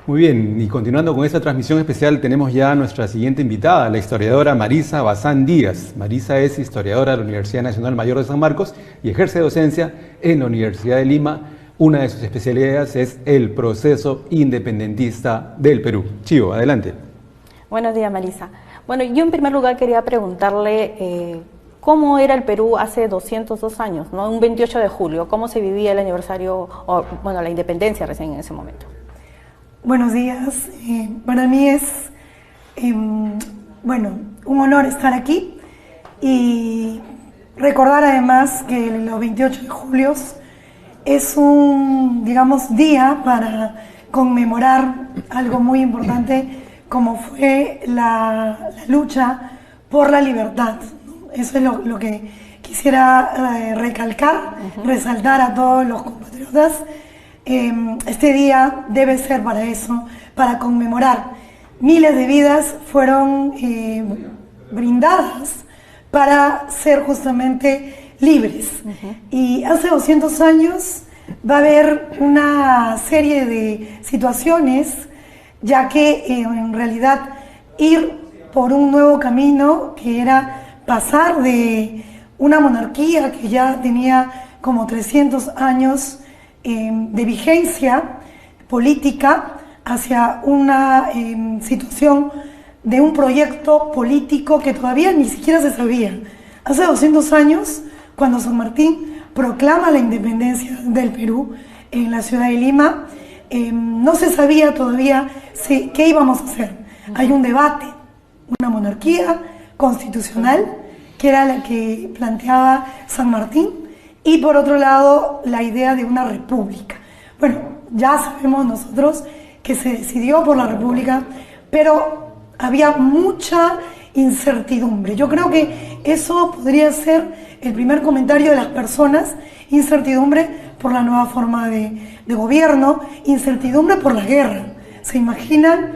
Muy bien, y continuando con esta transmisión especial, tenemos ya a nuestra siguiente invitada, la historiadora Marisa Bazán Díaz. Marisa es historiadora de la Universidad Nacional Mayor de San Marcos y ejerce docencia en la Universidad de Lima. Una de sus especialidades es el proceso independentista del Perú. Chivo, adelante. Buenos días, Marisa. Bueno, yo en primer lugar quería preguntarle cómo era el Perú hace 202 años, ¿no? Un 28 de julio, cómo se vivía el aniversario, la independencia recién en ese momento. Buenos días, para mí es un honor estar aquí y recordar además que los 28 de julio es un, día para conmemorar algo muy importante como fue la lucha por la libertad. Eso es lo que quisiera recalcar, resaltar a todos los compatriotas. Este día debe ser para eso, para conmemorar. Miles de vidas fueron brindadas para ser justamente libres. Y hace 200 años va a haber una serie de situaciones, ya que en realidad ir por un nuevo camino, que era pasar de una monarquía que ya tenía como 300 años de vigencia política hacia una situación de un proyecto político que todavía ni siquiera se sabía. Hace 200 años, cuando San Martín proclama la independencia del Perú en la ciudad de Lima, no se sabía todavía qué íbamos a hacer. Hay un debate, una monarquía constitucional, que era la que planteaba San Martín, y por otro lado, la idea de una república. Bueno, ya sabemos nosotros que se decidió por la república, pero había mucha incertidumbre. Yo creo que eso podría ser el primer comentario de las personas: incertidumbre por la nueva forma de gobierno, incertidumbre por la guerra. ¿Se imaginan?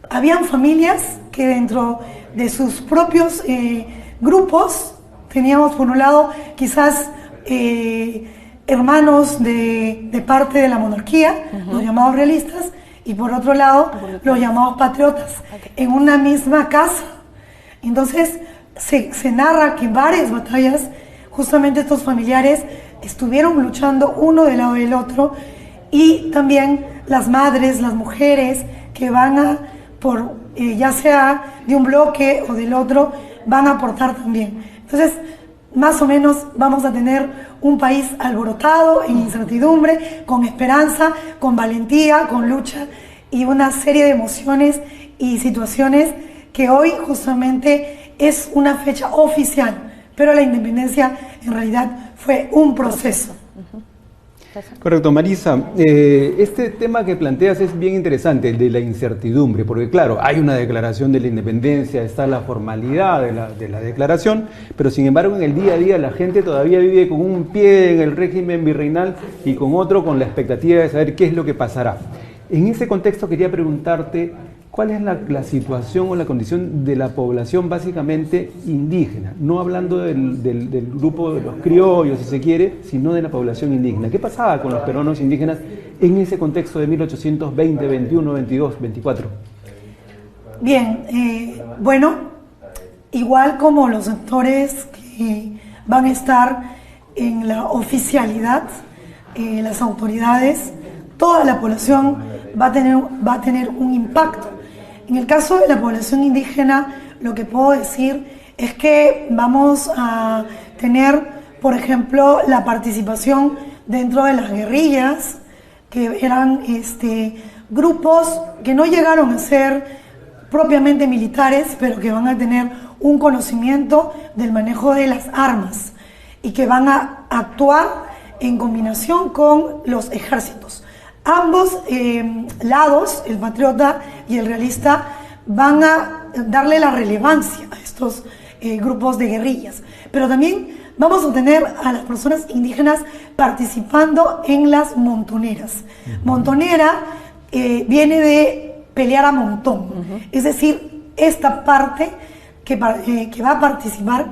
Habían familias que dentro de sus propios grupos teníamos, por un lado, quizás hermanos de parte de la monarquía, los llamados realistas, y por otro lado los llamados patriotas, en una misma casa. Entonces se narra que en varias batallas justamente estos familiares estuvieron luchando uno del lado del otro, y también las madres, las mujeres que van ya sea de un bloque o del otro, van a aportar también. Entonces, más o menos vamos a tener un país alborotado, en incertidumbre, con esperanza, con valentía, con lucha y una serie de emociones y situaciones que hoy justamente es una fecha oficial, pero la independencia en realidad fue un proceso. Correcto, Marisa. Este tema que planteas es bien interesante, el de la incertidumbre, porque claro, hay una declaración de la independencia, está la formalidad de la declaración, pero sin embargo en el día a día la gente todavía vive con un pie en el régimen virreinal y con otro con la expectativa de saber qué es lo que pasará. En ese contexto quería preguntarte, ¿cuál es la situación o la condición de la población básicamente indígena? No hablando del grupo de los criollos, si se quiere, sino de la población indígena. ¿Qué pasaba con los peruanos indígenas en ese contexto de 1820, 21, 22, 24? Bien, igual como los actores que van a estar en la oficialidad, las autoridades, toda la población va a tener un impacto. En el caso de la población indígena, lo que puedo decir es que vamos a tener, por ejemplo, la participación dentro de las guerrillas, que eran grupos que no llegaron a ser propiamente militares, pero que van a tener un conocimiento del manejo de las armas y que van a actuar en combinación con los ejércitos. Ambos lados, el patriota y el realista, van a darle la relevancia a estos grupos de guerrillas. Pero también vamos a tener a las personas indígenas participando en las montoneras. Montonera viene de pelear a montón. Es decir, esta parte que va a participar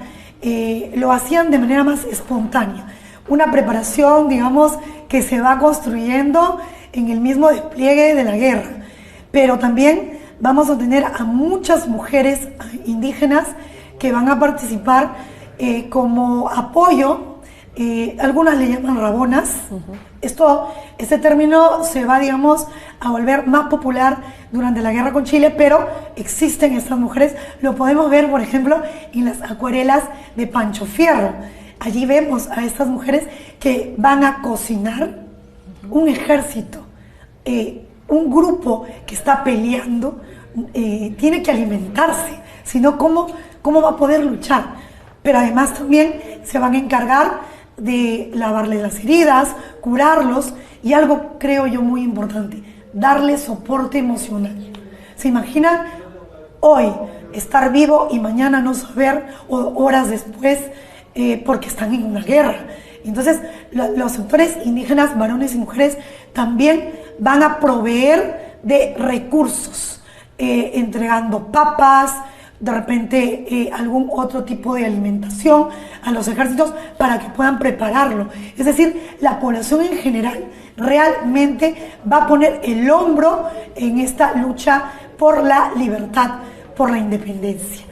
lo hacían de manera más espontánea. Una preparación, digamos, que se va construyendo en el mismo despliegue de la guerra. pero también vamos a tener a muchas mujeres indígenas que van a participar como apoyo. Algunas le llaman rabonas. Este término se va, digamos, a volver más popular durante la guerra con Chile, pero existen estas mujeres. Lo podemos ver, por ejemplo, en las acuarelas de Pancho Fierro. Allí vemos a estas mujeres que van a cocinar un ejército, un grupo que está peleando, tiene que alimentarse, sino ¿cómo va a poder luchar? Pero además también se van a encargar de lavarles las heridas, curarlos, y algo creo yo muy importante, darles soporte emocional. ¿Se imaginan hoy estar vivo y mañana no saber, o horas después, porque están en una guerra? Entonces los sectores indígenas, varones y mujeres, también van a proveer de recursos, entregando papas, de repente algún otro tipo de alimentación a los ejércitos para que puedan prepararlo. Es decir, la población en general realmente va a poner el hombro en esta lucha por la libertad, por la independencia.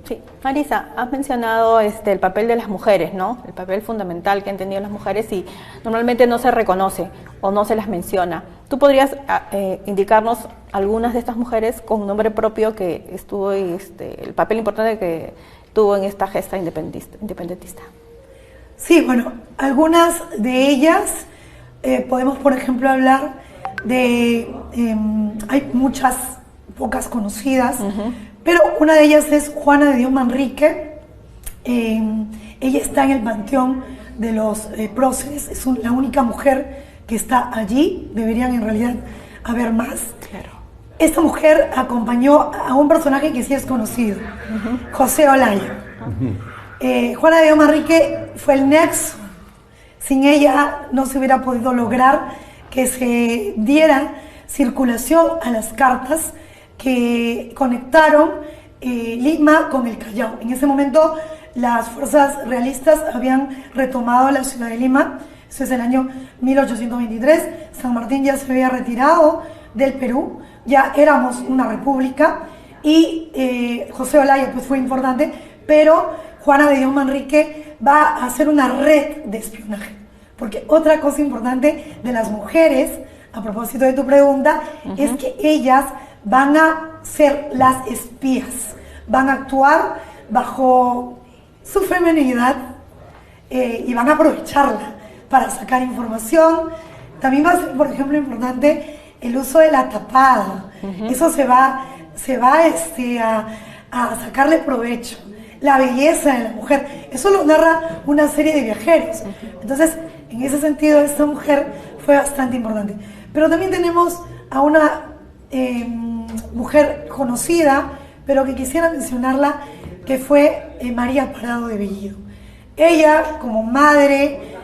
Sí, Marisa, has mencionado el papel de las mujeres, ¿no? El papel fundamental que han tenido las mujeres y normalmente no se reconoce o no se las menciona. ¿Tú podrías indicarnos algunas de estas mujeres con nombre propio que estuvo y el papel importante que tuvo en esta gesta independentista? Sí, bueno, algunas de ellas podemos, por ejemplo, hablar de... hay muchas, pocas conocidas, pero una de ellas es Juana de Dios Manrique. Ella está en el panteón de los próceres, es la única mujer que está allí, deberían en realidad haber más. Claro. Esta mujer acompañó a un personaje que sí es conocido, José Olaya. Juana de Dios Manrique fue el nexo. Sin ella no se hubiera podido lograr que se diera circulación a las cartas que conectaron Lima con el Callao. En ese momento las fuerzas realistas habían retomado la ciudad de Lima. Eso es el año 1823. San Martín ya se había retirado del Perú, ya éramos una república, y José Olaya pues fue importante, pero Juana de Dios Manrique va a hacer una red de espionaje. Porque otra cosa importante de las mujeres, a propósito de tu pregunta, es que ellas van a ser las espías, van a actuar bajo su feminidad y van a aprovecharla para sacar información. También va a ser, por ejemplo, importante el uso de la tapada. Eso se va a sacarle provecho. La belleza de la mujer, eso lo narra una serie de viajeros. Entonces, en ese sentido, esta mujer fue bastante importante. Pero también tenemos a una mujer conocida, pero que quisiera mencionarla, que fue María Parado de Bellido. Ella, como madre,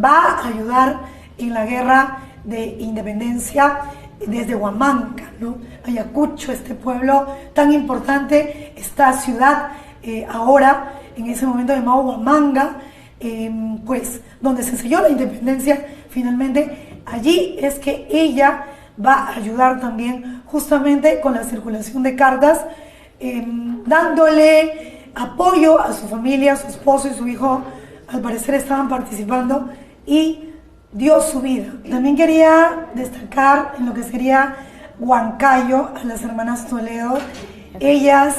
va a ayudar en la guerra de independencia desde Huamanca, ¿no? Ayacucho, este pueblo tan importante, esta ciudad ahora, en ese momento llamado Huamanga, pues donde se selló la independencia finalmente. Allí es que ella va a ayudar también justamente con la circulación de cartas, dándole apoyo a su familia. Su esposo y su hijo al parecer estaban participando y dio su vida. También quería destacar en lo que sería Huancayo a las hermanas Toledo. Ellas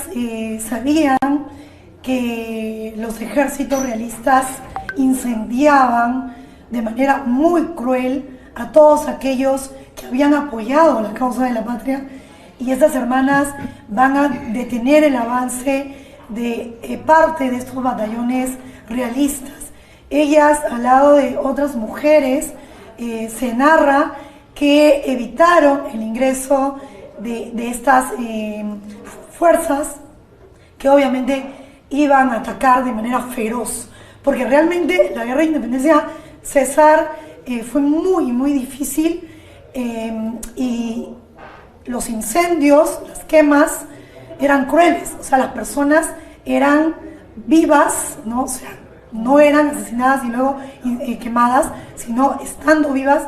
sabían que los ejércitos realistas incendiaban de manera muy cruel a todos aquellos que habían apoyado la causa de la patria, y estas hermanas van a detener el avance de parte de estos batallones realistas. Ellas, al lado de otras mujeres, se narra que evitaron el ingreso de estas fuerzas que obviamente iban a atacar de manera feroz, porque realmente la guerra de independencia, César, fue muy, muy difícil, y los incendios, las quemas, eran crueles. O sea, las personas eran vivas, ¿no? O sea, no eran asesinadas y luego quemadas, sino estando vivas,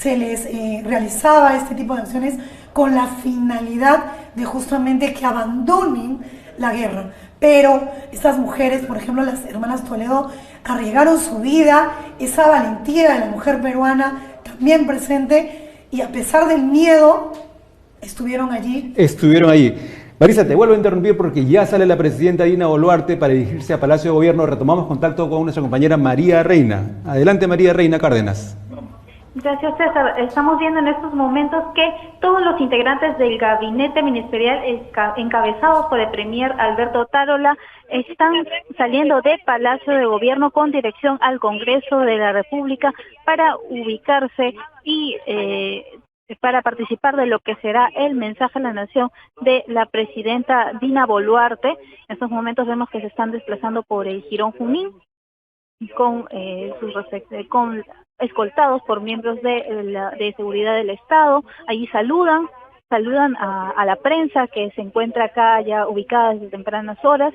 se les realizaba este tipo de acciones con la finalidad de justamente que abandonen la guerra. Pero estas mujeres, por ejemplo, las hermanas Toledo, arriesgaron su vida, esa valentía de la mujer peruana también presente, y a pesar del miedo, estuvieron allí. Estuvieron allí. Marisa, te vuelvo a interrumpir porque ya sale la presidenta Dina Boluarte para dirigirse a Palacio de Gobierno. Retomamos contacto con nuestra compañera María Reina. Adelante, María Reina Cárdenas. Gracias, César. Estamos viendo en estos momentos que todos los integrantes del gabinete ministerial encabezados por el premier Alberto Tarola están saliendo de Palacio de Gobierno con dirección al Congreso de la República para ubicarse y para participar de lo que será el mensaje a la nación de la presidenta Dina Boluarte. En estos momentos vemos que se están desplazando por el Jirón Junín con escoltados por miembros de seguridad del Estado. Allí saludan a la prensa que se encuentra acá ya ubicada desde tempranas horas.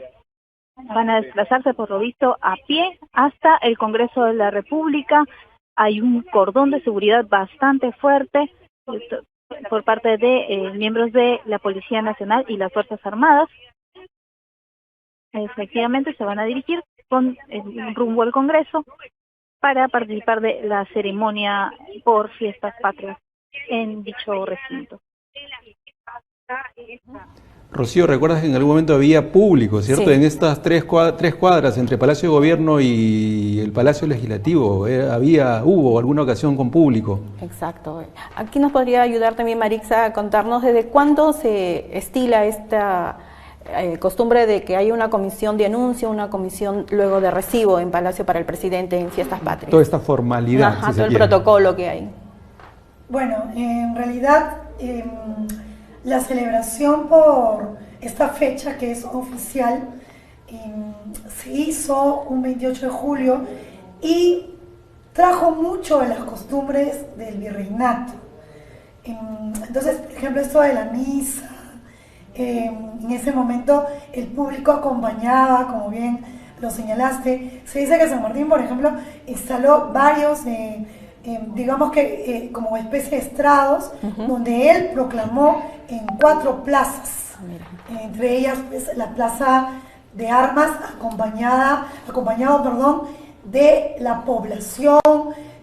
Van a desplazarse por lo visto a pie hasta el Congreso de la República. Hay un cordón de seguridad bastante fuerte por parte de miembros de la Policía Nacional y las Fuerzas Armadas. Efectivamente se van a dirigir con rumbo al Congreso para participar de la ceremonia por fiestas patrias en dicho recinto. Rocío, recuerdas que en algún momento había público, ¿cierto? Sí. En estas tres cuadras entre Palacio de Gobierno y el Palacio Legislativo, hubo alguna ocasión con público. Exacto. Aquí nos podría ayudar también Marixa a contarnos desde cuándo se estila esta costumbre de que hay una comisión de anuncio, una comisión luego de recibo en Palacio para el presidente en fiestas patrias. Toda esta formalidad. Ajá, todo el protocolo que hay. Bueno, en realidad la celebración por esta fecha que es oficial se hizo un 28 de julio y trajo mucho de las costumbres del virreinato. Entonces, por ejemplo, esto de la misa, en ese momento el público acompañaba, como bien lo señalaste. Se dice que San Martín, por ejemplo, instaló varios, digamos que como especie de estrados, donde él proclamó en 4 plazas, entre ellas pues, la plaza de armas, acompañado de la población,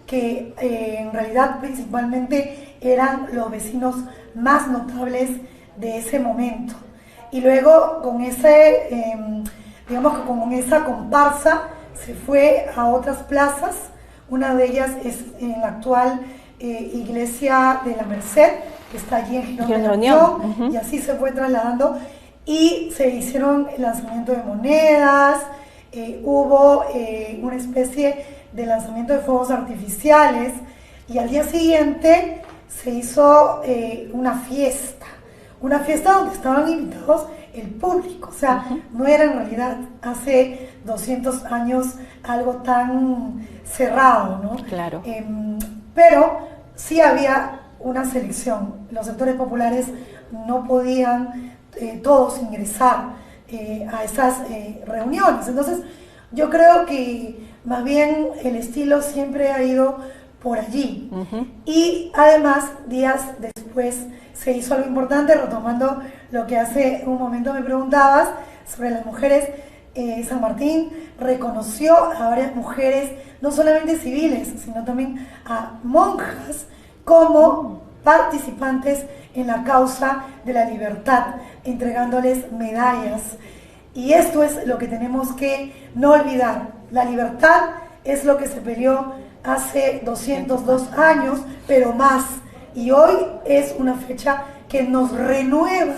que en realidad principalmente eran los vecinos más notables de ese momento. Y luego con digamos que con esa comparsa se fue a otras plazas. Una de ellas es en la actual iglesia de la Merced, que está allí en Girón de la Unión, y así se fue trasladando y se hicieron el lanzamiento de monedas, hubo una especie de lanzamiento de fuegos artificiales, y al día siguiente se hizo una fiesta donde estaban invitados el público. O sea, no era en realidad hace 200 años algo tan cerrado, ¿no? Claro. Pero sí había una selección. Los sectores populares no podían todos ingresar a esas reuniones. Entonces, yo creo que más bien el estilo siempre ha ido por allí. Y además, días después se hizo algo importante, retomando lo que hace un momento me preguntabas sobre las mujeres. San Martín reconoció a varias mujeres, no solamente civiles, sino también a monjas, como participantes en la causa de la libertad, entregándoles medallas. Y esto es lo que tenemos que no olvidar. La libertad es lo que se peleó hace 202 años, pero más. Y hoy es una fecha que nos renueva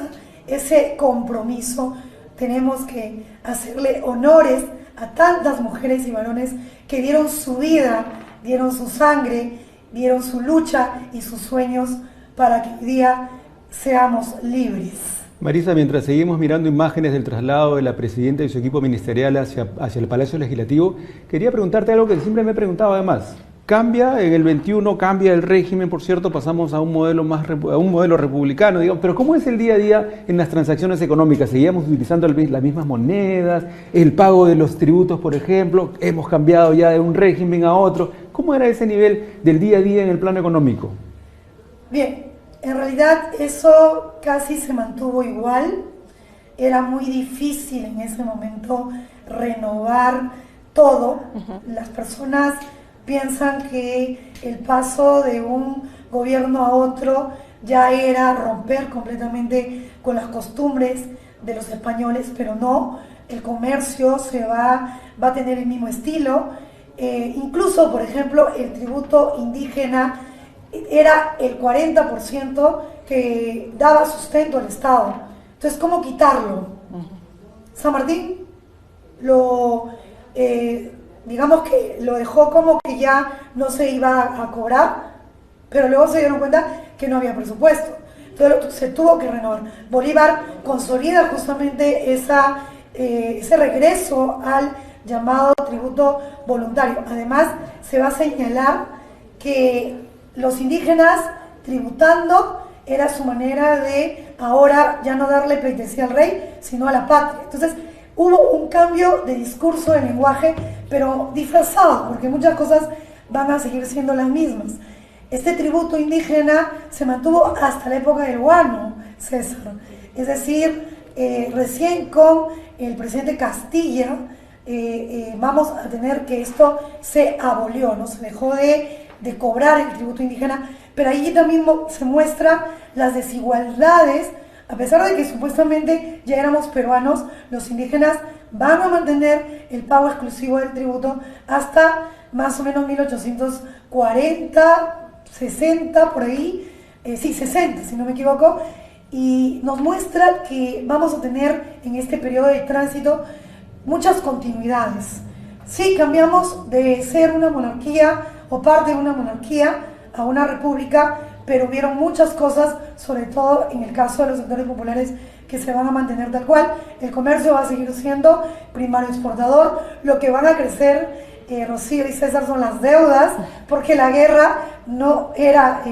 ese compromiso. Tenemos que hacerle honores a tantas mujeres y varones que dieron su vida, dieron su sangre, dieron su lucha y sus sueños para que hoy día seamos libres. Marisa, mientras seguimos mirando imágenes del traslado de la presidenta y su equipo ministerial hacia el Palacio Legislativo, quería preguntarte algo que siempre me he preguntado además. Cambia en el 21, cambia el régimen, por cierto, pasamos a un modelo republicano, digamos, pero ¿cómo es el día a día en las transacciones económicas? ¿Seguíamos utilizando las mismas monedas? ¿El pago de los tributos, por ejemplo? ¿Hemos cambiado ya de un régimen a otro? ¿Cómo era ese nivel del día a día en el plano económico? Bien, en realidad eso casi se mantuvo igual. Era muy difícil en ese momento renovar todo. Las personas piensan que el paso de un gobierno a otro ya era romper completamente con las costumbres de los españoles, pero no, el comercio va a tener el mismo estilo. Incluso, por ejemplo, el tributo indígena era el 40% que daba sustento al Estado. Entonces, ¿cómo quitarlo? San Martín digamos que lo dejó como que ya no se iba a cobrar, pero luego se dieron cuenta que no había presupuesto. Entonces se tuvo que renovar. Bolívar consolida justamente ese regreso al llamado tributo voluntario. Además, se va a señalar que los indígenas tributando era su manera de ahora ya no darle pleitesía al rey, sino a la patria. Entonces, hubo un cambio de discurso, de lenguaje, pero disfrazado, porque muchas cosas van a seguir siendo las mismas. Este tributo indígena se mantuvo hasta la época del Guano, César. Es decir, recién con el presidente Castilla vamos a tener que esto se abolió, ¿no? Se dejó de cobrar el tributo indígena, pero allí también se muestran las desigualdades. A pesar de que supuestamente ya éramos peruanos, los indígenas van a mantener el pago exclusivo del tributo hasta más o menos 1840, 60, por ahí, 60 si no me equivoco, y nos muestra que vamos a tener en este periodo de tránsito muchas continuidades. Sí, cambiamos de ser una monarquía o parte de una monarquía a una república, pero hubieron muchas cosas, sobre todo en el caso de los sectores populares, que se van a mantener tal cual. El comercio va a seguir siendo primario exportador. Lo que van a crecer, Rocío y César, son las deudas, porque la guerra no era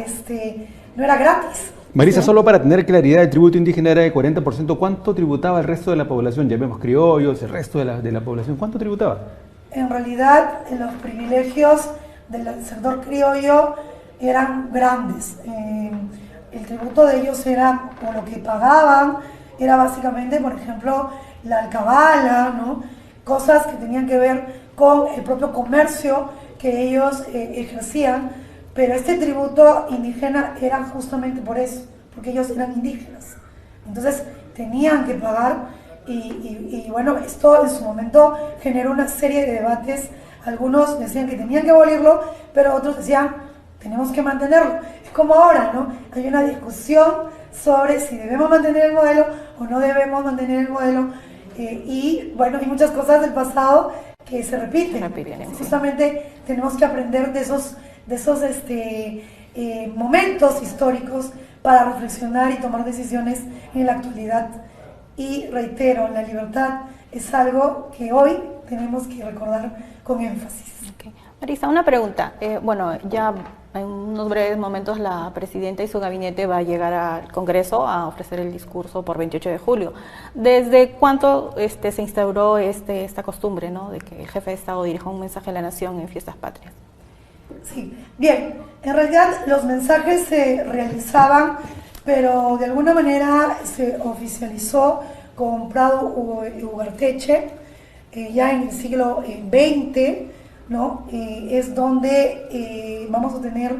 gratis. Marisa, ¿sí? Solo para tener claridad, el tributo indígena era de 40%. ¿Cuánto tributaba el resto de la población? Llamemos criollos, el resto de la población. ¿Cuánto tributaba? En realidad, los privilegios del sector criollo eran grandes. El tributo de ellos era, o lo que pagaban, era básicamente, por ejemplo, la alcabala, ¿no? Cosas que tenían que ver con el propio comercio que ellos ejercían, pero este tributo indígena era justamente por eso, porque ellos eran indígenas. Entonces tenían que pagar y bueno, esto en su momento generó una serie de debates. Algunos decían que tenían que abolirlo, pero otros decían tenemos que mantenerlo. Es como ahora, ¿no? Hay una discusión sobre si debemos mantener el modelo o no debemos mantener el modelo. Y bueno, hay muchas cosas del pasado que se repiten. Justamente tenemos que aprender de esos momentos históricos para reflexionar y tomar decisiones en la actualidad. Y reitero, la libertad es algo que hoy tenemos que recordar con énfasis. Okay. Marisa, una pregunta. Bueno, ya en unos breves momentos la presidenta y su gabinete va a llegar al Congreso a ofrecer el discurso por 28 de julio. ¿Desde cuánto se instauró esta costumbre, ¿no?, de que el jefe de Estado dirija un mensaje a la nación en fiestas patrias? Sí, bien, en realidad los mensajes se realizaban, pero de alguna manera se oficializó con Prado Ugarteche ya en el siglo XX, ¿no? Es donde vamos a tener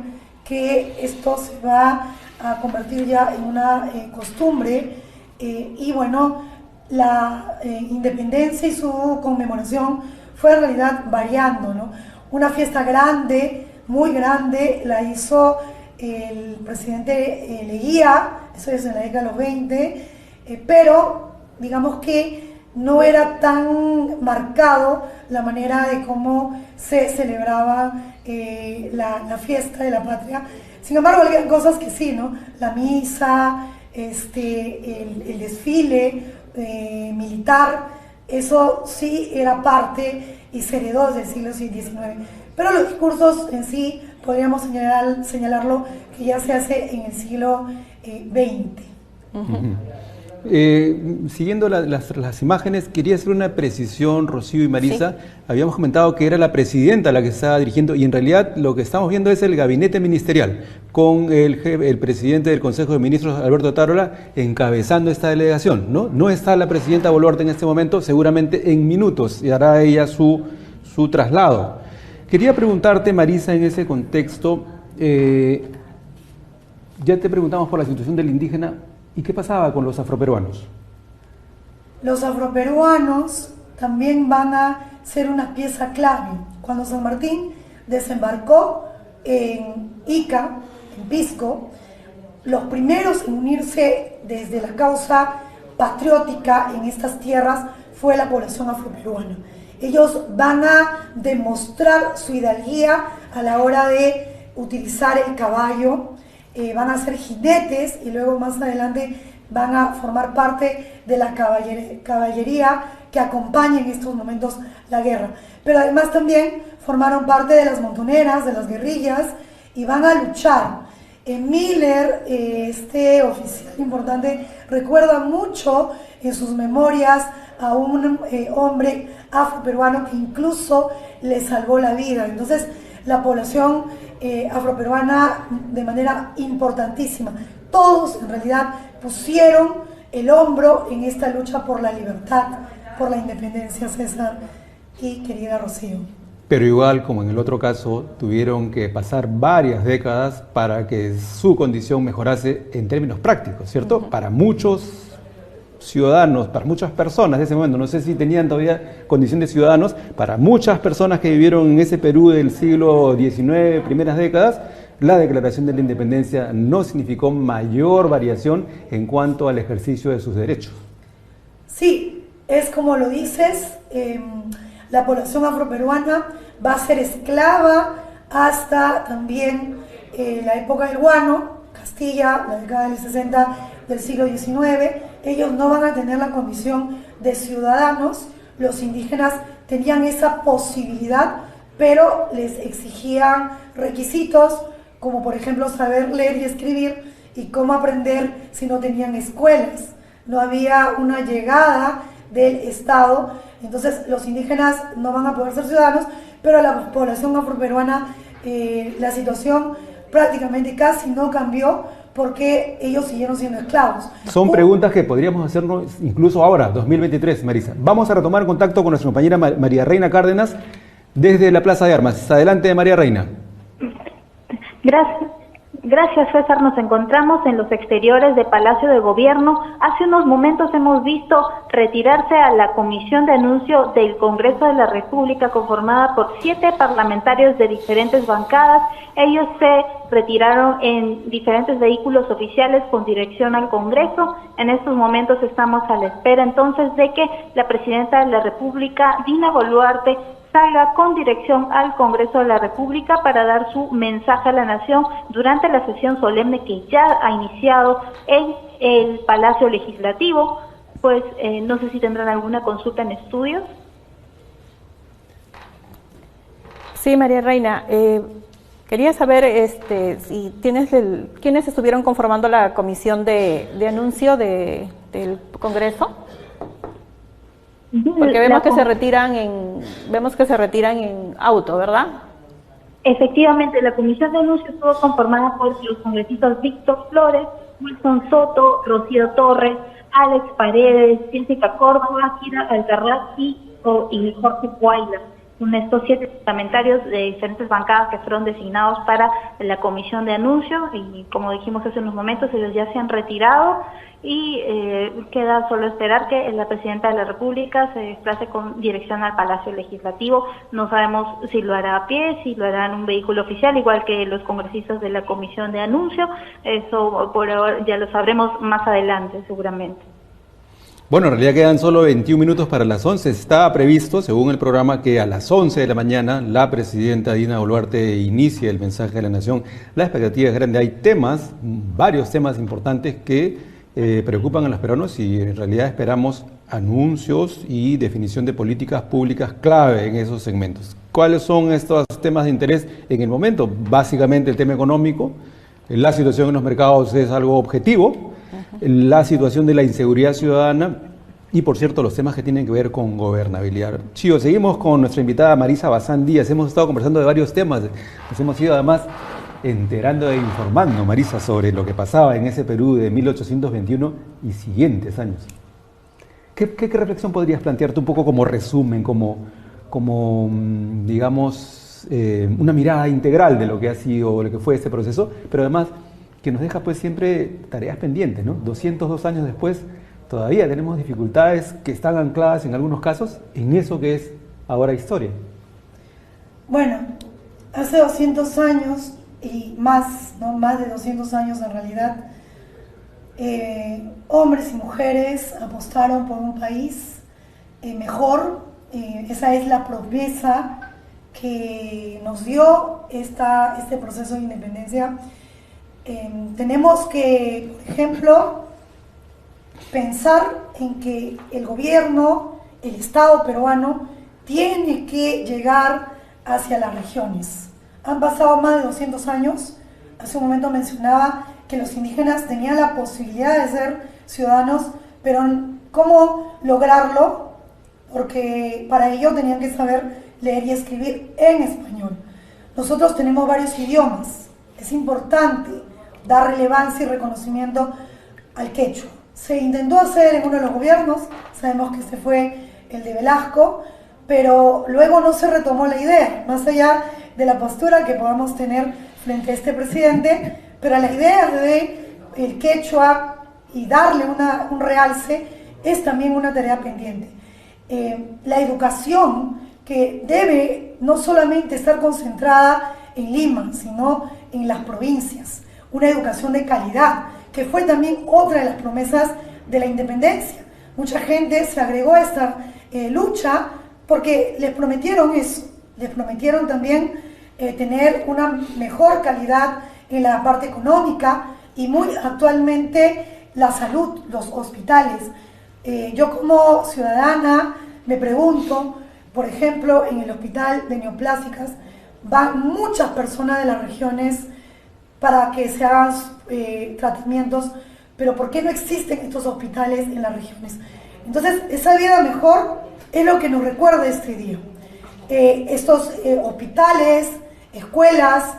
que esto se va a convertir ya en una costumbre y bueno, la independencia y su conmemoración fue en realidad variando, ¿no? Una fiesta grande, muy grande, la hizo el presidente Leguía, eso es en la década de los 20, pero digamos que no era tan marcado la manera de cómo se celebraba la fiesta de la patria. Sin embargo, hay cosas que sí, ¿no? La misa, el desfile militar, eso sí era parte y se heredó desde el siglo XIX. Pero los discursos en sí podríamos señalarlo que ya se hace en el siglo XX. Siguiendo las imágenes, quería hacer una precisión, Rocío y Marisa. Sí. Habíamos comentado que era la presidenta la que estaba dirigiendo y en realidad lo que estamos viendo es el gabinete ministerial con el presidente del Consejo de Ministros, Alberto Otárola, encabezando esta delegación, ¿no? No está la presidenta Boluarte en este momento, seguramente en minutos y hará ella su traslado. Quería preguntarte, Marisa, en ese contexto, ya te preguntamos por la situación del indígena. ¿Y qué pasaba con los afroperuanos? Los afroperuanos también van a ser una pieza clave. Cuando San Martín desembarcó en Ica, en Pisco, los primeros en unirse desde la causa patriótica en estas tierras fue la población afroperuana. Ellos van a demostrar su hidalguía a la hora de utilizar el caballo. Van a ser jinetes y luego más adelante van a formar parte de la caballería que acompaña en estos momentos la guerra. Pero además también formaron parte de las montoneras, de las guerrillas y van a luchar. Miller, este oficial importante, recuerda mucho en sus memorias a un hombre afroperuano que incluso le salvó la vida. Entonces, la población afroperuana de manera importantísima. Todos en realidad pusieron el hombro en esta lucha por la libertad, por la independencia, César y querida Rocío. Pero igual, como en el otro caso, tuvieron que pasar varias décadas para que su condición mejorase en términos prácticos, ¿cierto? Para muchos ciudadanos, para muchas personas de ese momento, no sé si tenían todavía condición de ciudadanos, para muchas personas que vivieron en ese Perú del siglo XIX, primeras décadas, la declaración de la independencia no significó mayor variación en cuanto al ejercicio de sus derechos. Sí, es como lo dices, la población afroperuana va a ser esclava hasta también la época del guano, Castilla, la década del 60 del siglo XIX. Ellos no van a tener la condición de ciudadanos. Los indígenas tenían esa posibilidad, pero les exigían requisitos como por ejemplo saber leer y escribir y cómo aprender si no tenían escuelas. No había una llegada del Estado, entonces los indígenas no van a poder ser ciudadanos, pero la población afroperuana, la situación prácticamente casi no cambió porque ellos siguieron siendo esclavos. Son preguntas que podríamos hacernos incluso ahora, 2023, Marisa. Vamos a retomar contacto con nuestra compañera María Reina Cárdenas desde la Plaza de Armas. Adelante, María Reina. Gracias, César. Nos encontramos en los exteriores del Palacio de Gobierno. Hace unos momentos hemos visto retirarse a la comisión de anuncio del Congreso de la República, conformada por 7 parlamentarios de diferentes bancadas. Ellos se retiraron en diferentes vehículos oficiales con dirección al Congreso. En estos momentos estamos a la espera entonces de que la Presidenta de la República, Dina Boluarte, salga con dirección al Congreso de la República para dar su mensaje a la nación durante la sesión solemne que ya ha iniciado en el Palacio Legislativo. Pues no sé si tendrán alguna consulta en estudios. Sí, María Reina, quería saber si quiénes estuvieron conformando la comisión de anuncio del Congreso. Porque vemos que se retiran en auto, ¿verdad? Efectivamente, la comisión de anuncio estuvo conformada por los congresistas Víctor Flores, Wilson Soto, Rocío Torres, Alex Paredes, Jessica Córdoba, Kira Alcarraz y Jorge Guayla. Con estos 7 parlamentarios de diferentes bancadas que fueron designados para la comisión de anuncio, y como dijimos hace unos momentos, ellos ya se han retirado y queda solo esperar que la Presidenta de la República se desplace con dirección al Palacio Legislativo. No sabemos si lo hará a pie, si lo hará en un vehículo oficial, igual que los congresistas de la comisión de anuncio. Eso por ahora ya lo sabremos más adelante seguramente. Bueno, en realidad quedan solo 21 minutos para las 11. Está previsto, según el programa, que a las 11 de la mañana la presidenta Dina Boluarte inicie el mensaje de la nación. La expectativa es grande. Hay temas, varios temas importantes que preocupan a los peruanos y en realidad esperamos anuncios y definición de políticas públicas clave en esos segmentos. ¿Cuáles son estos temas de interés en el momento? Básicamente el tema económico. La situación en los mercados es algo objetivo. la situación de la inseguridad ciudadana y, por cierto, los temas que tienen que ver con gobernabilidad. Chicos, seguimos con nuestra invitada Marisa Bazán Díaz. Hemos estado conversando de varios temas, nos hemos ido además enterando e informando, Marisa, sobre lo que pasaba en ese Perú de 1821 y siguientes años. ¿Qué reflexión podrías plantearte un poco como resumen, como digamos, una mirada integral de lo que ha sido, lo que fue este proceso, pero además que nos deja pues siempre tareas pendientes, ¿no? 202 años después todavía tenemos dificultades que están ancladas en algunos casos en eso que es ahora historia. Bueno, hace 200 años y más, ¿no? Más de 200 años en realidad, hombres y mujeres apostaron por un país mejor. Esa es la promesa que nos dio este proceso de independencia. Tenemos que, por ejemplo, pensar en que el gobierno, el Estado peruano, tiene que llegar hacia las regiones. Han pasado más de 200 años. Hace un momento mencionaba que los indígenas tenían la posibilidad de ser ciudadanos, pero ¿cómo lograrlo? Porque para ello tenían que saber leer y escribir en español. Nosotros tenemos varios idiomas. Es importante dar relevancia y reconocimiento al quechua. Se intentó hacer en uno de los gobiernos, sabemos que este fue el de Velasco, pero luego no se retomó la idea, más allá de la postura que podamos tener frente a este presidente, pero la idea de el quechua y darle un realce es también una tarea pendiente. La educación que debe no solamente estar concentrada en Lima, sino en las provincias, una educación de calidad, que fue también otra de las promesas de la independencia. Mucha gente se agregó a esta lucha porque les prometieron eso, les prometieron también tener una mejor calidad en la parte económica y muy actualmente la salud, los hospitales. Yo como ciudadana me pregunto, por ejemplo, en el hospital de neoplásicas van muchas personas de las regiones para que se hagan tratamientos, pero ¿por qué no existen estos hospitales en las regiones? Entonces, esa vida mejor es lo que nos recuerda este día. Estos hospitales, escuelas,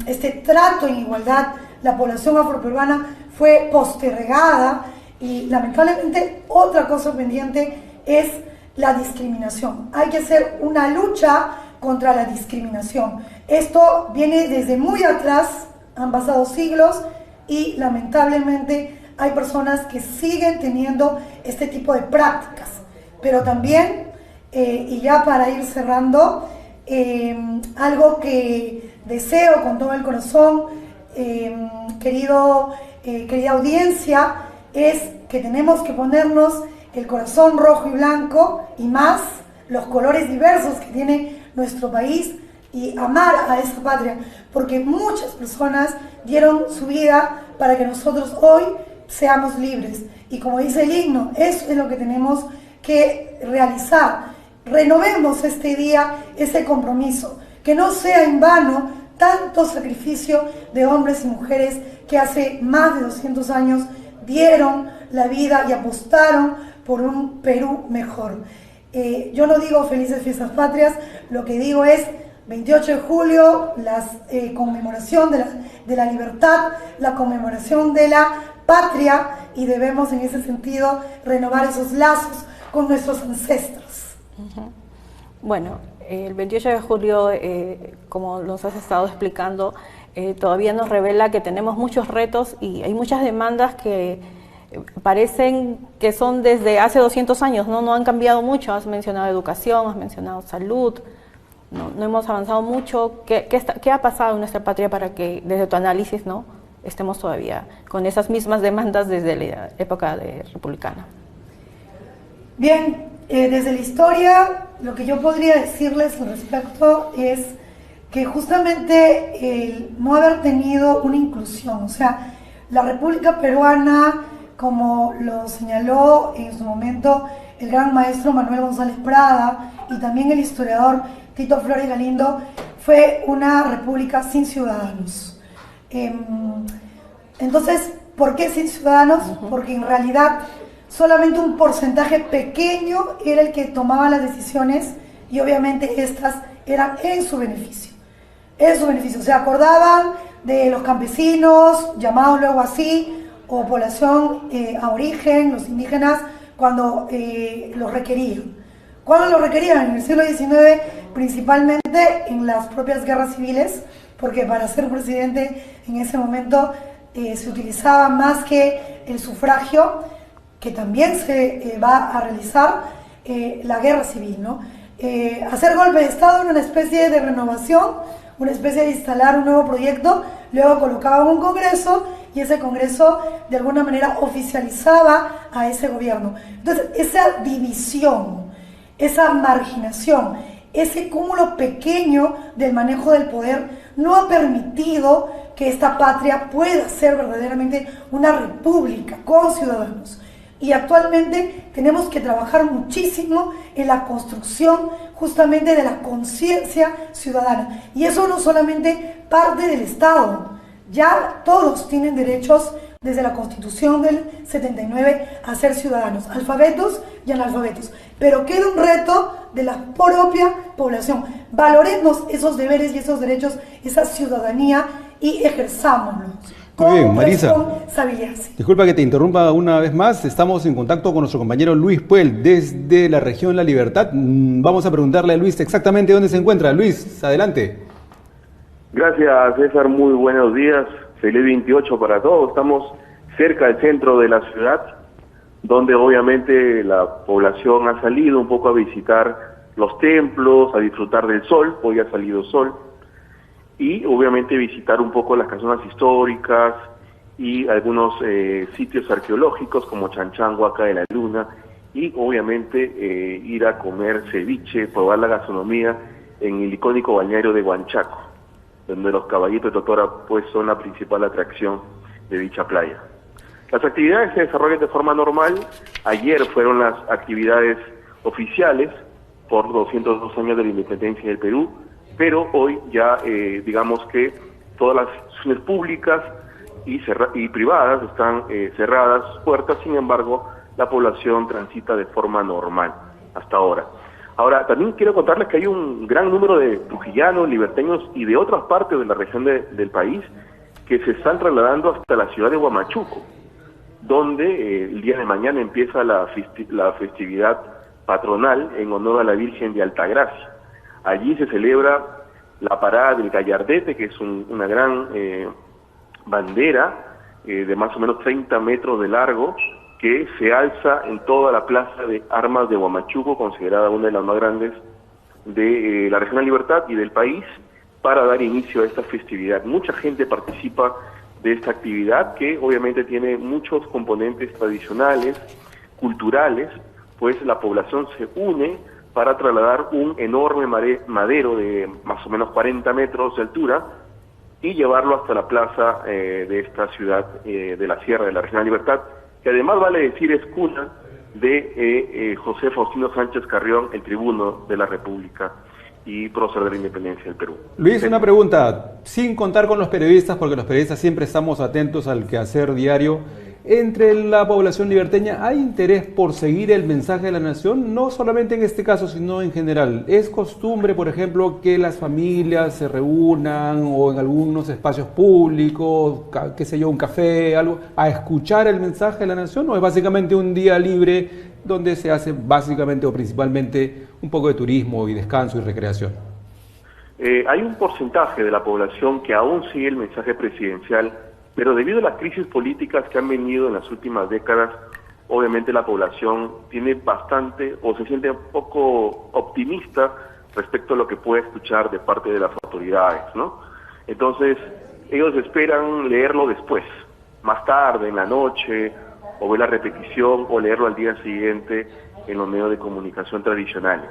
este trato en igualdad, la población afroperuana fue postergada y lamentablemente otra cosa pendiente es la discriminación. Hay que hacer una lucha contra la discriminación. Esto viene desde muy atrás, han pasado siglos y lamentablemente hay personas que siguen teniendo este tipo de prácticas. Pero también, y ya para ir cerrando, algo que deseo con todo el corazón, querida audiencia, es que tenemos que ponernos el corazón rojo y blanco y más los colores diversos que tiene nuestro país y amar a esa patria, porque muchas personas dieron su vida para que nosotros hoy seamos libres. Y como dice el himno, eso es lo que tenemos que realizar. Renovemos este día ese compromiso, que no sea en vano tanto sacrificio de hombres y mujeres que hace más de 200 años dieron la vida y apostaron por un Perú mejor. Yo no digo felices fiestas patrias, lo que digo es 28 de julio, la conmemoración de la libertad, la conmemoración de la patria, y debemos en ese sentido renovar esos lazos con nuestros ancestros. Bueno, el 28 de julio, como nos has estado explicando, todavía nos revela que tenemos muchos retos y hay muchas demandas que parecen que son desde hace 200 años, no han cambiado mucho. Has mencionado educación, has mencionado salud, no hemos avanzado mucho. ¿Qué ha pasado en nuestra patria para que, desde tu análisis, estemos todavía con esas mismas demandas desde la época republicana? Bien, desde la historia, lo que yo podría decirles al respecto es que justamente el no haber tenido una inclusión, o sea, la República Peruana, como lo señaló en su momento el gran maestro Manuel González Prada y también el historiador Tito Flores Galindo, fue una república sin ciudadanos. Entonces, ¿Por qué sin ciudadanos? Porque en realidad solamente un porcentaje pequeño era el que tomaba las decisiones y obviamente estas eran en su beneficio. En su beneficio. Se acordaban de los campesinos, llamados luego así, o población aborigen, los indígenas, cuando los requerían. ¿Cuándo los requerían? En el siglo XIX, principalmente en las propias guerras civiles, porque para ser presidente en ese momento se utilizaba más que el sufragio, que también se va a realizar la guerra civil, ¿no? Hacer golpe de Estado era una especie de renovación, una especie de instalar un nuevo proyecto, luego colocaban un congreso y ese congreso de alguna manera oficializaba a ese gobierno. Entonces, esa división, esa marginación, ese cúmulo pequeño del manejo del poder no ha permitido que esta patria pueda ser verdaderamente una república con ciudadanos. Y actualmente tenemos que trabajar muchísimo en la construcción justamente de la conciencia ciudadana. Y eso no solamente parte del Estado, ya todos tienen derechos desde la Constitución del 79 a ser ciudadanos, alfabetos y analfabetos. Pero queda un reto de la propia población. Valoremos esos deberes y esos derechos, esa ciudadanía y ejerzámoslos. Muy bien, Marisa. Sí. Disculpa que te interrumpa una vez más. Estamos en contacto con nuestro compañero Luis Puel desde la región La Libertad. Vamos a preguntarle a Luis exactamente dónde se encuentra. Luis, adelante. Gracias, César. Muy buenos días. Feliz 28 para todos. Estamos cerca del centro de la ciudad, donde obviamente la población ha salido un poco a visitar los templos, a disfrutar del sol. Hoy ha salido sol. Y obviamente visitar un poco las casonas históricas y algunos sitios arqueológicos como Chanchan, Huaca de la Luna, y obviamente ir a comer ceviche, probar la gastronomía en el icónico balneario de Huanchaco, donde los caballitos de Totora pues son la principal atracción de dicha playa. Las actividades se desarrollan de forma normal. Ayer fueron las actividades oficiales por 202 años de la independencia del Perú, pero hoy ya digamos que todas las instituciones públicas y privadas están cerradas sus puertas. Sin embargo, la población transita de forma normal hasta ahora. Ahora, también quiero contarles que hay un gran número de trujillanos, liberteños y de otras partes de la región del país que se están trasladando hasta la ciudad de Huamachuco, donde el día de mañana empieza la festividad patronal en honor a la Virgen de Altagracia. Allí se celebra la parada del Gallardete, que es una gran bandera de más o menos 30 metros de largo, que se alza en toda la plaza de armas de Huamachuco, considerada una de las más grandes de la región de Libertad y del país, para dar inicio a esta festividad. Mucha gente participa de esta actividad, que obviamente tiene muchos componentes tradicionales, culturales, pues la población se une para trasladar un enorme madero de más o menos 40 metros de altura y llevarlo hasta la plaza de esta ciudad de la Sierra de la Región de Libertad, que además vale decir es cuna de José Faustino Sánchez Carrión, el tribuno de la República y prócer de la independencia del Perú. Luis, una pregunta, sin contar con los periodistas, porque los periodistas siempre estamos atentos al quehacer diario. Entre la población liberteña, ¿hay interés por seguir el mensaje de la nación? No solamente en este caso, sino en general. ¿Es costumbre, por ejemplo, que las familias se reúnan o en algunos espacios públicos, qué sé yo, un café, algo, a escuchar el mensaje de la nación? ¿O es básicamente un día libre donde se hace básicamente o principalmente un poco de turismo y descanso y recreación? Hay un porcentaje de la población que aún sigue el mensaje presidencial, pero debido a las crisis políticas que han venido en las últimas décadas, obviamente la población tiene bastante, o se siente un poco optimista respecto a lo que puede escuchar de parte de las autoridades, ¿no? Entonces, ellos esperan leerlo después, más tarde, en la noche, o ver la repetición, o leerlo al día siguiente en los medios de comunicación tradicionales.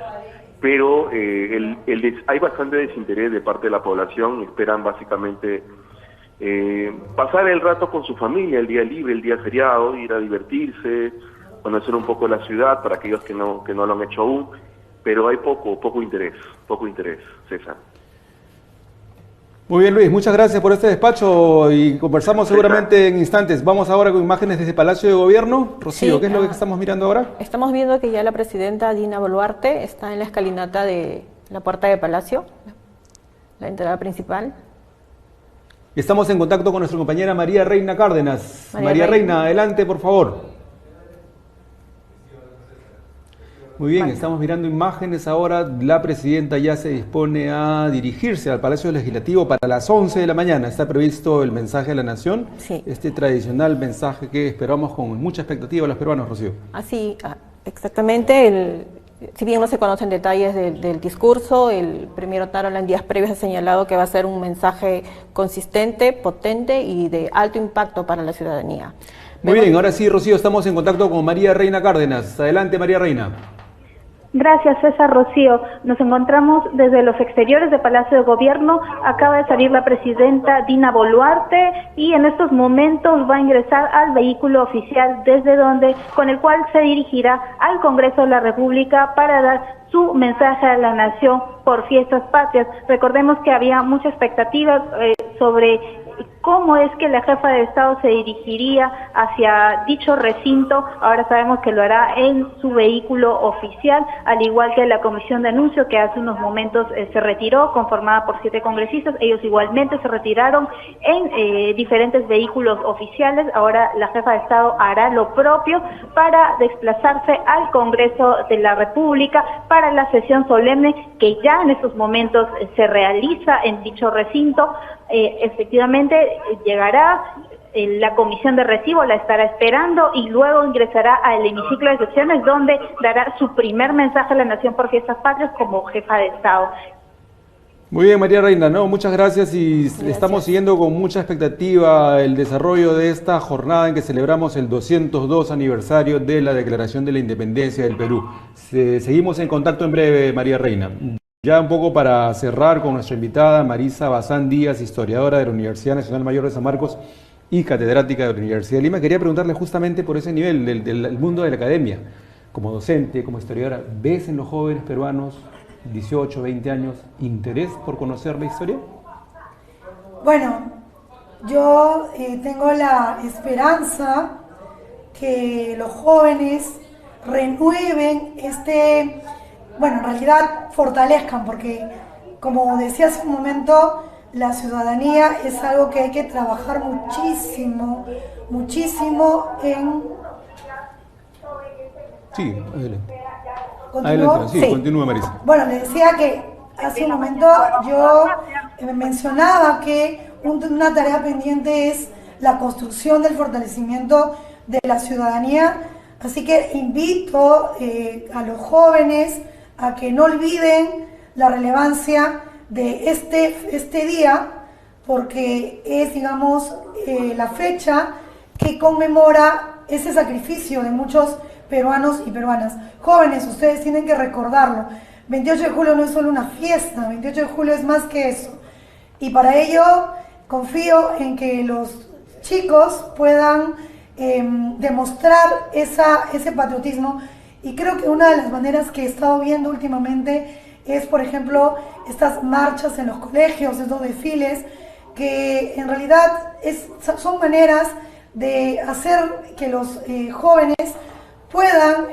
Pero hay bastante desinterés de parte de la población, esperan básicamente pasar el rato con su familia, el día libre, el día feriado, ir a divertirse, conocer un poco la ciudad para aquellos que no lo han hecho aún, pero hay poco interés, César. Muy bien, Luis, muchas gracias por este despacho y conversamos seguramente en instantes. Vamos ahora con imágenes desde Palacio de Gobierno. Rocío, Sí, ¿qué es lo que estamos mirando ahora? Estamos viendo que ya la presidenta Dina Boluarte está en la escalinata de la puerta de Palacio, la entrada principal. Estamos en contacto con nuestra compañera María Reina Cárdenas. María Reina, adelante, por favor. Muy bien, estamos mirando imágenes ahora. La presidenta ya se dispone a dirigirse al Palacio Legislativo para las 11 de la mañana. Está previsto el mensaje a la Nación, Sí. Este tradicional mensaje que esperamos con mucha expectativa los peruanos, Rocío. Así, exactamente. Si bien no se conocen detalles del discurso, el premier Otárola en días previos ha señalado que va a ser un mensaje consistente, potente y de alto impacto para la ciudadanía. Muy bien, ahora sí, Rocío, estamos en contacto con María Reina Cárdenas. Adelante, María Reina. Gracias, César. Rocío. Nos encontramos desde los exteriores del Palacio de Gobierno. Acaba de salir la presidenta Dina Boluarte y en estos momentos va a ingresar al vehículo oficial con el cual se dirigirá al Congreso de la República para dar su mensaje a la nación por fiestas patrias. Recordemos que había mucha expectativa sobre cómo es que la jefa de Estado se dirigiría hacia dicho recinto. Ahora sabemos que lo hará en su vehículo oficial, al igual que la comisión de anuncio que hace unos momentos se retiró, conformada por 7 congresistas. Ellos igualmente se retiraron en diferentes vehículos oficiales. Ahora la jefa de Estado hará lo propio para desplazarse al Congreso de la República para la sesión solemne que ya en estos momentos se realiza en dicho recinto. Efectivamente llegará la comisión de recibo, la estará esperando y luego ingresará al hemiciclo de sesiones donde dará su primer mensaje a la nación por fiestas patrias como jefa de Estado. Muy bien, María Reina, muchas gracias y estamos siguiendo con mucha expectativa el desarrollo de esta jornada en que celebramos el 202 aniversario de la Declaración de la Independencia del Perú. Seguimos en contacto en breve, María Reina. Ya un poco para cerrar con nuestra invitada Marisa Bazán Díaz, historiadora de la Universidad Nacional Mayor de San Marcos y catedrática de la Universidad de Lima. Quería preguntarle justamente por ese nivel del mundo de la academia. Como docente, como historiadora, ¿ves en los jóvenes peruanos, 18, 20 años, interés por conocer la historia? Bueno, yo tengo la esperanza que los jóvenes renueven en realidad fortalezcan, porque como decía hace un momento, la ciudadanía es algo que hay que trabajar muchísimo en... Sí, adelante. ¿Continúo? Sí, continúa, Marisa. Bueno, le decía que hace un momento yo mencionaba que una tarea pendiente es la construcción del fortalecimiento de la ciudadanía, así que invito a los jóvenes a que no olviden la relevancia de este día, porque es, digamos, la fecha que conmemora ese sacrificio de muchos peruanos y peruanas. Jóvenes, ustedes tienen que recordarlo. 28 de julio no es solo una fiesta, 28 de julio es más que eso. Y para ello confío en que los chicos puedan demostrar ese patriotismo. Y creo que una de las maneras que he estado viendo últimamente es, por ejemplo, estas marchas en los colegios, estos desfiles, que en realidad son maneras de hacer que los jóvenes puedan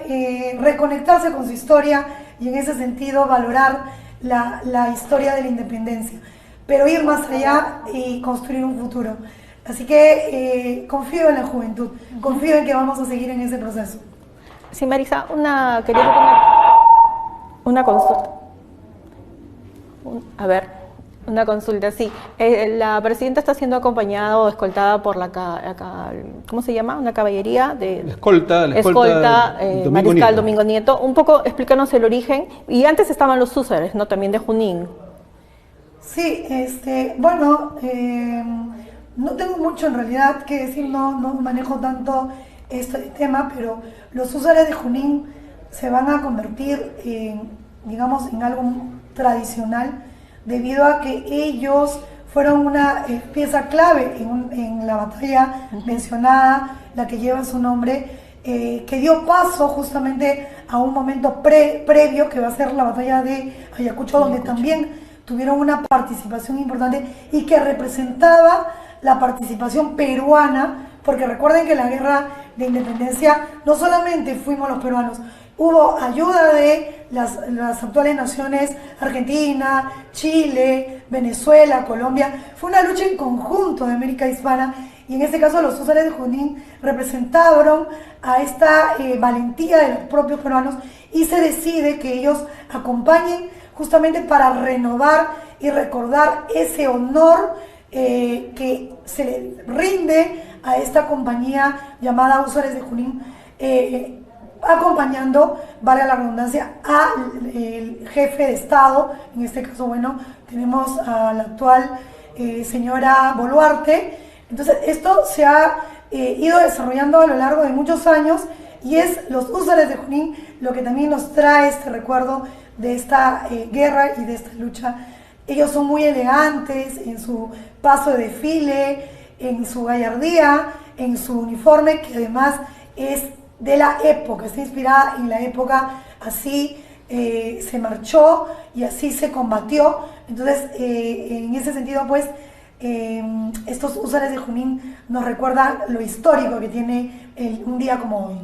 reconectarse con su historia y en ese sentido valorar la historia de la independencia, pero ir más allá y construir un futuro. Así que confío en la juventud, confío en que vamos a seguir en ese proceso. Sí, Marisa, quería una consulta. Una consulta, sí. La presidenta está siendo acompañada o escoltada por ¿cómo se llama? Una caballería de... La escolta Mariscal Domingo Nieto. Un poco, explícanos el origen. Y antes estaban los húsares, ¿no? También de Junín. Sí, bueno, no tengo mucho en realidad que decir, no manejo tanto este tema, pero los húsares de Junín se van a convertir en algo tradicional, debido a que ellos fueron una pieza clave en la batalla mencionada, la que lleva su nombre, que dio paso justamente a un momento previo que va a ser la batalla de Ayacucho, donde también tuvieron una participación importante y que representaba la participación peruana, porque recuerden que la guerra de independencia no solamente fuimos los peruanos, hubo ayuda de las actuales naciones Argentina, Chile, Venezuela, Colombia. Fue una lucha en conjunto de América Hispana y en este caso los húsares de Junín representaron a esta valentía de los propios peruanos y se decide que ellos acompañen justamente para renovar y recordar ese honor que se le rinde a esta compañía llamada Húsares de Junín, acompañando, vale la redundancia, al jefe de Estado. En este caso, bueno, tenemos a la actual señora Boluarte. Entonces, esto se ha ido desarrollando a lo largo de muchos años y es los Húsares de Junín lo que también nos trae este recuerdo de esta guerra y de esta lucha. Ellos son muy elegantes en su paso de desfile, en su gallardía, en su uniforme, que además es de la época, está inspirada en la época, así se marchó y así se combatió. Entonces, en ese sentido, pues, estos Húsares de Junín nos recuerdan lo histórico que tiene un día como hoy.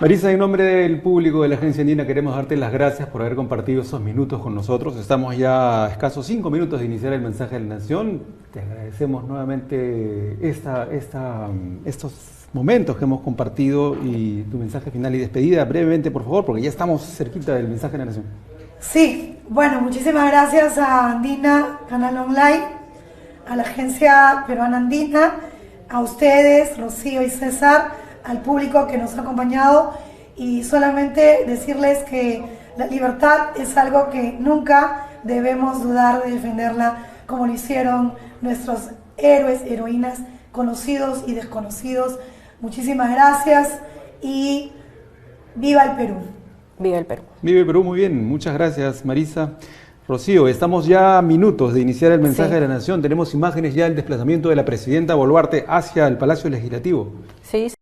Marisa, en nombre del público de la Agencia Andina queremos darte las gracias por haber compartido esos minutos con nosotros. Estamos ya a escasos 5 minutos de iniciar el mensaje de la Nación. Te agradecemos nuevamente estos momentos que hemos compartido y tu mensaje final y despedida brevemente, por favor, porque ya estamos cerquita del mensaje de la Nación. Sí, bueno, muchísimas gracias a Andina, Canal Online, a la Agencia Peruana Andina, a ustedes, Rocío y César, al público que nos ha acompañado, y solamente decirles que la libertad es algo que nunca debemos dudar de defenderla, como lo hicieron nuestros héroes, heroínas, conocidos y desconocidos. Muchísimas gracias y ¡viva el Perú! Viva el Perú. Viva el Perú, muy bien. Muchas gracias, Marisa. Rocío, estamos ya a minutos de iniciar el mensaje de la Nación. Tenemos imágenes ya del desplazamiento de la presidenta Boluarte hacia el Palacio Legislativo. Sí.